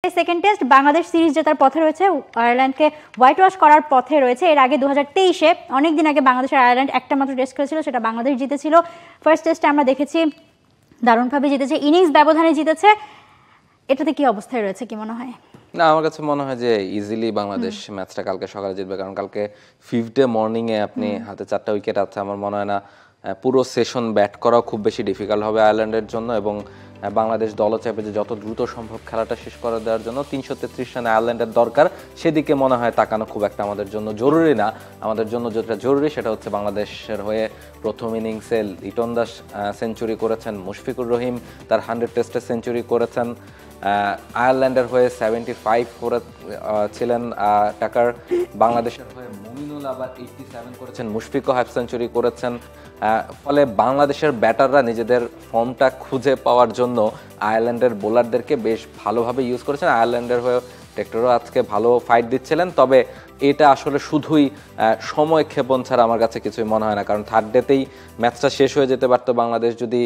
Second test Bangladesh series জেতার পথে রয়েছে, আয়ারল্যান্ডকে হোয়াইট ওয়াশ করার পথে রয়েছে। এর আগে 2023-এ অনেকদিন আগে বাংলাদেশের আয়ারল্যান্ড একটা মাত্র টেস্ট করেছিল, সেটা বাংলাদেশ জিতেছিল। ফার্স্ট টেস্টে আমরা দেখেছি দারুণভাবে জিতেছে, ইনিংস ব্যবধানে জিতেছে। এটাতে কি অবস্থায় রয়েছে, কি মনে হয়? না, আমার কাছে মনে হয় যে ইজিলি বাংলাদেশ ম্যাচটা কালকে সকালে জিতবে, কারণ কালকে 5th ডে মর্নিংয়ে আপনি হাতে 4টা উইকেট আছে। আমার মনে হয় না পুরো সেশন ব্যাট করাও খুব বেশি ডিফিকাল্ট হবে আয়ারল্যান্ডের জন্য, এবং বাংলাদেশ দলও চাইবে যে যত দ্রুত সম্ভব খেলাটা শেষ করে দেওয়ার জন্য 333 রানে আয়ারল্যান্ডের দরকার। সেদিকে মনে হয় তাকানো খুব একটা আমাদের জন্য জরুরি না। আমাদের জন্য যেটা জরুরি সেটা হচ্ছে বাংলাদেশের হয়ে প্রথম ইনিংসে লিটন দাস সেঞ্চুরি করেছেন, মুশফিকুর রহিম তার 100 টেস্টে সেঞ্চুরি করেছেন, আয়ারল্যান্ডের হয়ে 75 করেছিলেন টাকার, বাংলাদেশের হয়ে মুমিনুল আবার 87 করেছেন, মুশফিকও হাফ সেঞ্চুরি করেছেন। ফলে বাংলাদেশের ব্যাটাররা নিজেদের ফর্মটা খুঁজে পাওয়ার জন্য আয়ারল্যান্ডের বোলারদেরকে বেশ ভালোভাবে ইউজ করেছেন। আয়ারল্যান্ডের হয়ে টেক্টরও আজকে ভালো ফাইট দিচ্ছিলেন, তবে এটা আসলে শুধুই সময় ক্ষেপণ ছাড়া আমার কাছে কিছুই মনে হয় না, কারণ থার্ড ডেতেই ম্যাচটা শেষ হয়ে যেতে পারতো বাংলাদেশ যদি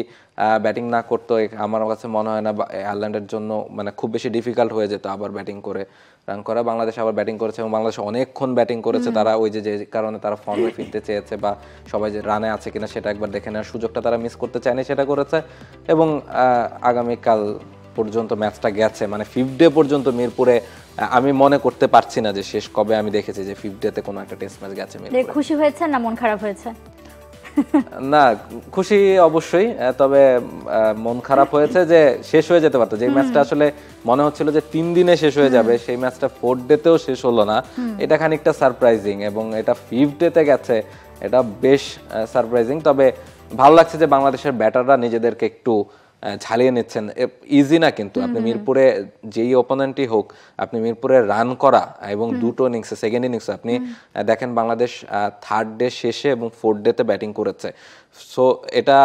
ব্যাটিং না করতো। আমার কাছে মনে হয় না আয়ারল্যান্ডের জন্য মানে খুব বেশি ডিফিকাল্ট হয়ে যেত আবার ব্যাটিং করে রান করা। বাংলাদেশ আবার ব্যাটিং করেছে এবং বাংলাদেশ অনেকক্ষণ ব্যাটিং করেছে। তারা ওই যে কারণে তারা ফর্মে ফিরতে চেয়েছে বা সবাই যে রানে আছে কিনা সেটা একবার দেখে নেওয়ার সুযোগটা তারা মিস করতে চায়নি, সেটা করেছে। এবং আগামীকাল পর্যন্ত ম্যাচটা গেছে, মানে 5th ডে পর্যন্ত মিরপুরে আমি মনে করতে পারছি না যে শেষ কবে আমি দেখেছি যে 5th ডেতে কোনো একটা টেস্ট ম্যাচ গেছে। খুশি হয়েছে না মন খারাপ হয়েছে? না, খুশি অবশ্যই, তবে মন খারাপ হয়েছে যে শেষ হয়ে যেতে পারতো। যে ম্যাচটা আসলে মনে হচ্ছিল যে 3 দিনে শেষ হয়ে যাবে, সেই ম্যাচটা 4th ডেতেও শেষ হলো না। এটা খানিকটা সারপ্রাইজিং, এবং এটা 5th ডেতে গেছে, এটা বেশ সারপ্রাইজিং। তবে ভালো লাগছে যে বাংলাদেশের ব্যাটাররা নিজেদেরকে একটু ঝালিয়ে নিচ্ছেন। ইজি না কিন্তু, আপনি মিরপুরে যেই অপোনেন্টই হোক, আপনি মিরপুরে রান করা এবং দুটো ইনিংসে সেকেন্ড ইনিংসে আপনি দেখেন বাংলাদেশ থার্ড ডে শেষে এবং 4th ডেতে ব্যাটিং করেছে। সো এটা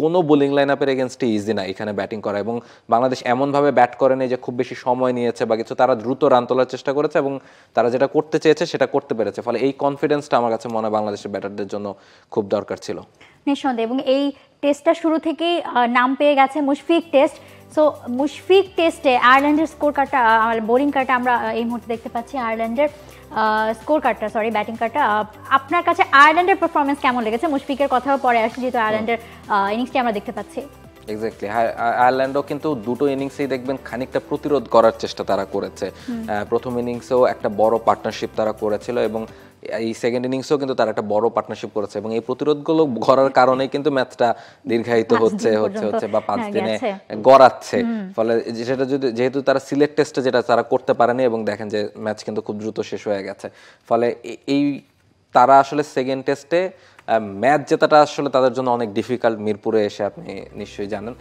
কোনো বোলিং লাইন আপের এগেনস্টে ইজি না এখানে ব্যাটিং করা, এবং বাংলাদেশ এমনভাবে ব্যাট করেনি যে খুব বেশি সময় নিয়েছে বা কিছু, তারা দ্রুত রান তোলার চেষ্টা করেছে এবং তারা যেটা করতে চেয়েছে সেটা করতে পেরেছে। ফলে এই কনফিডেন্সটা আমার কাছে মনে হয় বাংলাদেশের ব্যাটারদের জন্য খুব দরকার ছিল নিঃসন্দেহে। এবং এই টেস্টটা শুরু থেকেই নাম পেয়ে গেছে মুশফিক টেস্ট। সো মুশফিক টেস্টে আয়ারল্যান্ডের স্কোর কার্ডটা, বোলিং কার্ডটা আমরা এই মুহূর্তে দেখতে পাচ্ছি, আয়ারল্যান্ডের স্কোর কার্ডটা, সরি ব্যাটিং কার্ডটা। আপনার কাছে আয়ারল্যান্ডের পারফরমেন্স কেমন লেগেছে? মুশফিকের কথাও পরে আসছে, যেহেতু আয়ারল্যান্ডের ইনিংসটি আমরা দেখতে পাচ্ছি। এক্স্যাক্টলি, আয়ারল্যান্ডও কিন্তু দুটো ইনিংসেই দেখবেন খানিকটা প্রতিরোধ করার চেষ্টা তারা করেছে। প্রথম ইনিংসেও একটা বড় পার্টনারশিপ তারা করেছিল, এবং এই সেকেন্ড ইনিংসেও কিন্তু তারা একটা বড় পার্টনারশিপ করেছে, এবং এই প্রতিরোধগুলো করার কারণেই কিন্তু ম্যাচটা দীর্ঘায়িত হচ্ছে বা 5 দিনে গড়াচ্ছে। ফলে সেটা যদি, যেহেতু তারা সিলেট টেস্টে যেটা তারা করতে পারেনি, এবং দেখেন যে ম্যাচ কিন্তু খুব দ্রুত শেষ হয়ে গেছে। ফলে এই তারা আসলে সেকেন্ড টেস্টে ম্যাচ জেতাটা আসলে তাদের জন্য অনেক ডিফিকাল্ট। মিরপুরে এসে আপনি নিশ্চয়ই জানেন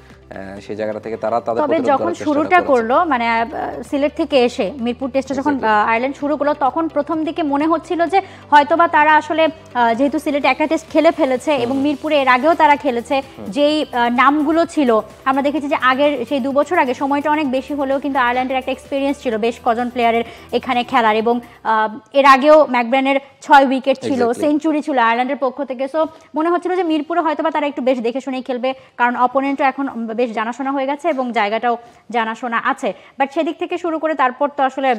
সেই জায়গাটা থেকে তারা তাদের যখন শুরুটা করলো, মানে সিলেট থেকে এসে মিরপুর টেস্টে যখন আয়ারল্যান্ড শুরু করলো, তখন প্রথম দিকে মনে হচ্ছিল যে হয়তোবা তারা আসলে, যেহেতু সিলেটে একটা টেস্ট খেলে ফেলেছে এবং মিরপুরে এর আগেও তারা খেলেছে, যেই নামগুলো ছিল আমরা দেখেছি যে আগের সেই 2 বছর আগে সময়টা অনেক বেশি হলেও কিন্তু আয়ারল্যান্ডের একটা এক্সপিরিয়েন্স ছিল বেশ কজন প্লেয়ারের এখানে খেলার, এবং এর আগেও ম্যাকব্রানের 6 উইকেট ছিল, সেঞ্চুরি ছিল আয়ারল্যান্ডের পক্ষ থেকে। সো মনে হচ্ছিল যে মিরপুরে হয়তোবা তারা একটু বেশ দেখে শুনেই খেলবে, কারণ অপোনেন্টও এখন বেশ জানাশোনা হয়ে গেছে এবং জায়গাটাও জানাশোনা আছে। বাট সেদিক থেকে শুরু করে তারপর তো আসলে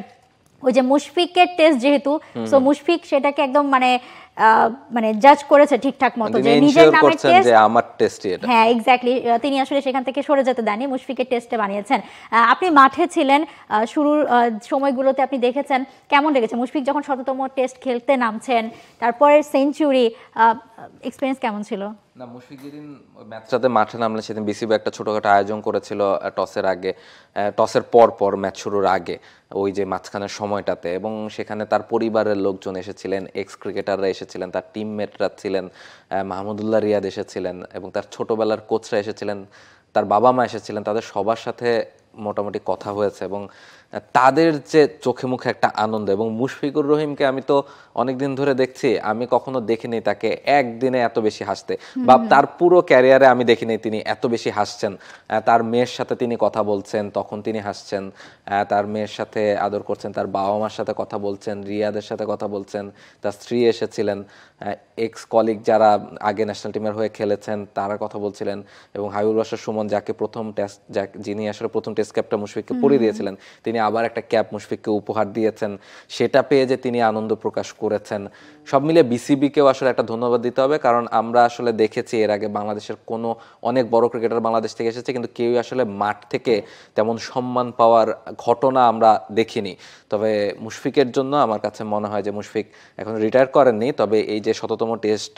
ওই যে মুশফিকের টেস্ট যেহেতু, সো মুশফিক সেটাকে একদম মানে জাজ করেছে ঠিকঠাক মতো যে নিজের নামের টেস্ট, যে আমার টেস্টই এটা। হ্যাঁ এক্স্যাক্টলি, তিনি আসলে সেখান থেকে সরে যেতে দেননি, মুশফিকের টেস্টে বানিয়েছেন। আপনি মাঠে ছিলেন শুরুর সময়গুলোতে, আপনি দেখেছেন কেমন লেগেছে মুশফিক যখন 100তম টেস্ট খেলতে নামছেন, তারপরে সেঞ্চুরি, এক্সপেরিয়েন্স কেমন ছিল? না, মুশফিক যেদিন ম্যাচটাতে মাঠে নামলে সেদিন বিসিবি একটা ছোটখাটো আয়োজন করেছিল টসের আগে, টসের পর ম্যাচ শুরুর আগে, ওই যে মাঝখানের সময়টাতে, এবং সেখানে তার পরিবারের লোকজন এসেছিলেন, এক্স ক্রিকেটাররা এসেছিলেন, তার টিমমেটরা ছিলেন, মাহমুদুল্লাহ রিয়াদ এসেছিলেন, এবং তার ছোটবেলার কোচরা এসেছিলেন, তার বাবা মা এসেছিলেন, তাদের সবার সাথে মোটামুটি কথা হয়েছে, এবং তাদের যে চোখে মুখে একটা আনন্দ। এবং মুশফিকুর রহিমকে আমি তো অনেকদিন ধরে দেখছি, আমি কখনো দেখিনি তাকে একদিনে এত বেশি হাসতে, বা তার পুরো ক্যারিয়ারে আমি দেখিনি তিনি এত বেশি হাসছেন। তার মেয়ের সাথে তিনি কথা বলছেন, তখন তিনি হাসছেন, তার মেয়ের সাথে আদর করছেন, তার বাবা মার সাথে কথা বলছেন, রিয়াদের সাথে কথা বলছেন, তার স্ত্রী এসেছিলেন, এক্স কলিগ যারা আগে ন্যাশনাল টিমের হয়ে খেলেছেন তারা কথা বলছিলেন, এবং হাবিবুল বাশার সুমন, যাকে যিনি আসলে প্রথম টেস্ট টেস্ট ক্যাপটা মুশফিককে পরিয়ে দিয়েছিলেন, তিনি আবার একটা ক্যাপ মুশফিককে উপহার দিয়েছেন, সেটা পেয়ে যে তিনি আনন্দ প্রকাশ করেছেন। সব মিলিয়ে বিসিবিকেও আসলে একটা ধন্যবাদ দিতে হবে, কারণ আমরা আসলে দেখেছি এর আগে বাংলাদেশের কোনো অনেক বড় ক্রিকেটার বাংলাদেশ থেকে এসেছে, কিন্তু কেউই আসলে মাঠ থেকে তেমন সম্মান পাওয়ার ঘটনা আমরা দেখিনি। তবে মুশফিকের জন্য আমার কাছে মনে হয় যে মুশফিক এখন রিটায়ার করেননি, তবে এই যে ১৭তম টেস্ট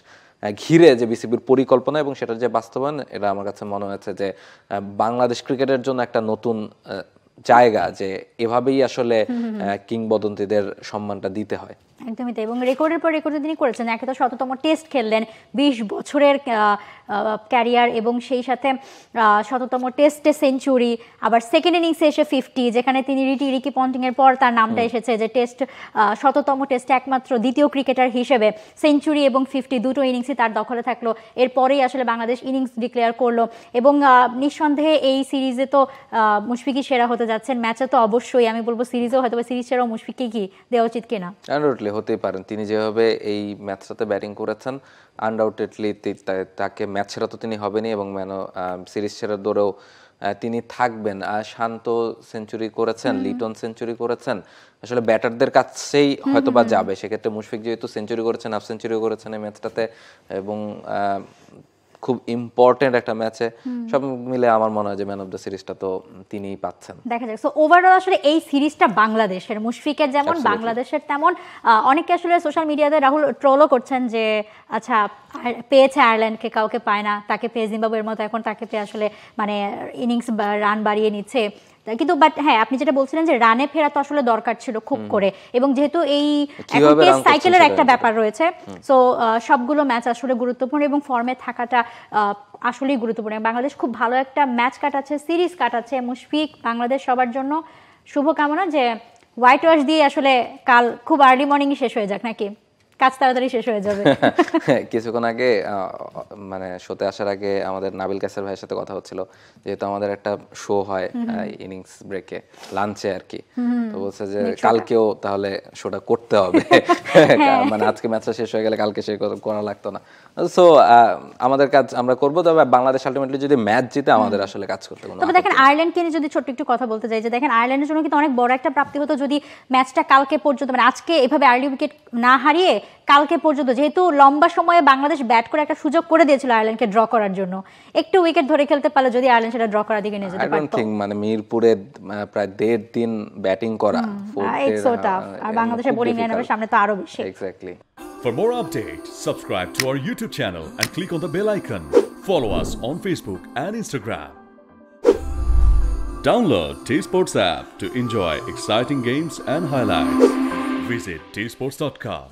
ঘিরে যে বিসিবির পরিকল্পনা এবং সেটার যে বাস্তবায়ন, এটা আমার কাছে মনে হয়েছে যে বাংলাদেশ ক্রিকেটের জন্য একটা নতুন জায়গা, যে এভাবেই আসলে কিংবদন্তিদের সম্মানটা দিতে হয়। একদমই তাই, এবং রেকর্ডের পর রেকর্ড তিনি করেছেন। একে তো ১৭তম টেস্ট খেললেন, ২০ বছরের ক্যারিয়ার, এবং সেই সাথে ১৭তম টেস্টে সেঞ্চুরি, আবার সেকেন্ড ইনিংসে এসে 50, যেখানে তিনি রিকি পন্টিংয়ের পর তার নামটা এসেছে যে টেস্ট ১৭তম টেস্টে একমাত্র দ্বিতীয় ক্রিকেটার হিসেবে সেঞ্চুরি এবং 50 দুটো ইনিংসই তার দখলে থাকলো। এরপরেই আসলে বাংলাদেশ ইনিংস ডিক্লেয়ার করলো, এবং নিঃসন্দেহে এই সিরিজে তো মুশফিকই সেরা হতে যাচ্ছেন। ম্যাচে তো অবশ্যই আমি বলবো সিরিজেও হয়তো সিরিজ সেরাও মুশফিককে কি দেওয়া উচিত কিনা। হতেই পারেন, তিনি যেভাবে এই ম্যাচটাতে ব্যাটিং করেছেন, আনডাউটেডলি তাকে ম্যাচ সেরা তো তিনি হবেনই, এবং সিরিজ সেরার দৌড়েও তিনি থাকবেন। শান্ত সেঞ্চুরি করেছেন, লিটন সেঞ্চুরি করেছেন, আসলে ব্যাটারদের কাছেই হয়তো বা যাবে। সেক্ষেত্রে মুশফিক যেহেতু সেঞ্চুরি করেছেন, হাফ সেঞ্চুরি করেছেন এই ম্যাচটাতে, এবং খুব ইম্পর্টেন্ট একটা ম্যাচে, সব মিলে আমার মনে হয় যে ম্যান অফ দ্য সিরিজটা তো তিনিই পাচ্ছেন। দেখা যাক। সো ওভারঅল আসলে এই সিরিজটা বাংলাদেশের, মুশফিকের যেমন বাংলাদেশের তেমন। অনেকে আসলে সোশ্যাল মিডিয়াতে রাহুল ট্রোলও করছেন যে আচ্ছা পেয়েছে আয়ারল্যান্ডকে, কাউকে পায় না, তাকে পেয়ে জিম্বাবুয়ের মতো এখন তাকে পেয়ে আসলে মানে ইনিংস রান বাড়িয়ে নিচ্ছে। কিন্তু বাট হ্যাঁ, আপনি যেটা বলছিলেন যে রানে ফেরা তো আসলে দরকার ছিল খুব করে, এবং যেহেতু এই টেস্ট সাইকেলের একটা ব্যাপার রয়েছে, সো সবগুলো ম্যাচ আসলে গুরুত্বপূর্ণ, এবং ফর্মে থাকাটা আসলেই গুরুত্বপূর্ণ। বাংলাদেশ খুব ভালো একটা ম্যাচ কাটাচ্ছে, সিরিজ কাটাচ্ছে। মুশফিক, বাংলাদেশ সবার জন্য শুভকামনা যে হোয়াইট ওয়াশ দিয়ে আসলে কাল খুব আর্লি মর্নিংই শেষ হয়ে যাক, নাকি কাজ তাড়াতাড়ি শেষ হয়ে যাবে। কিছুক্ষণ আগে মানে শোতে আসার আগে আমাদের নাবিল কাসের ভাইয়ের সাথে কথা হচ্ছিল, যেহেতু আমাদের একটা শো হয় ইনিংস ব্রেকে, লাঞ্চে আর কি, তো বলছে যে কালকেও তাহলে শোটা করতে হবে, মানে আজকে ম্যাচটা শেষ হয়ে গেলে কালকে সে করা লাগতো না। সো আমাদের কাজ আমরা করবো, তবে বাংলাদেশ আলটিমেটলি যদি ম্যাচ জিতে আমাদের আসলে কাজ করতে হবে। তবে দেখেন আয়ারল্যান্ডকে নিয়ে যদি ছোট্ট একটু কথা বলতে চাই, যে দেখেন আয়ারল্যান্ডের জন্য কিন্তু অনেক বড় একটা প্রাপ্তি হতো যদি ম্যাচটা কালকে পর্যন্ত, মানে আজকে এভাবে আর্লি উইকেট না হারিয়ে কালকে পর্যন্ত, যেহেতু লম্বা সময়ে বাংলাদেশ ব্যাট করে একটা সুযোগ করে দিয়েছিল আয়ারল্যান্ডকে ড্র করার জন্য, একটু উইকেট ধরে খেলতে পারলে যদি আয়ারল্যান্ড সেটা ড্র করার দিকে নিয়ে যেতে পারত। মানে মিরপুরে প্রায় 1.5 দিন ব্যাটিং করা, ইটস সো টাফ, আর বাংলাদেশের বোলিং লাইনের সামনে তো আরো বেশি। Exactly. For more updates, subscribe to our YouTube channel and click on the bell icon. Follow us on Facebook and Instagram. Download T-Sports app to enjoy exciting games and highlights. Visit tsports.com.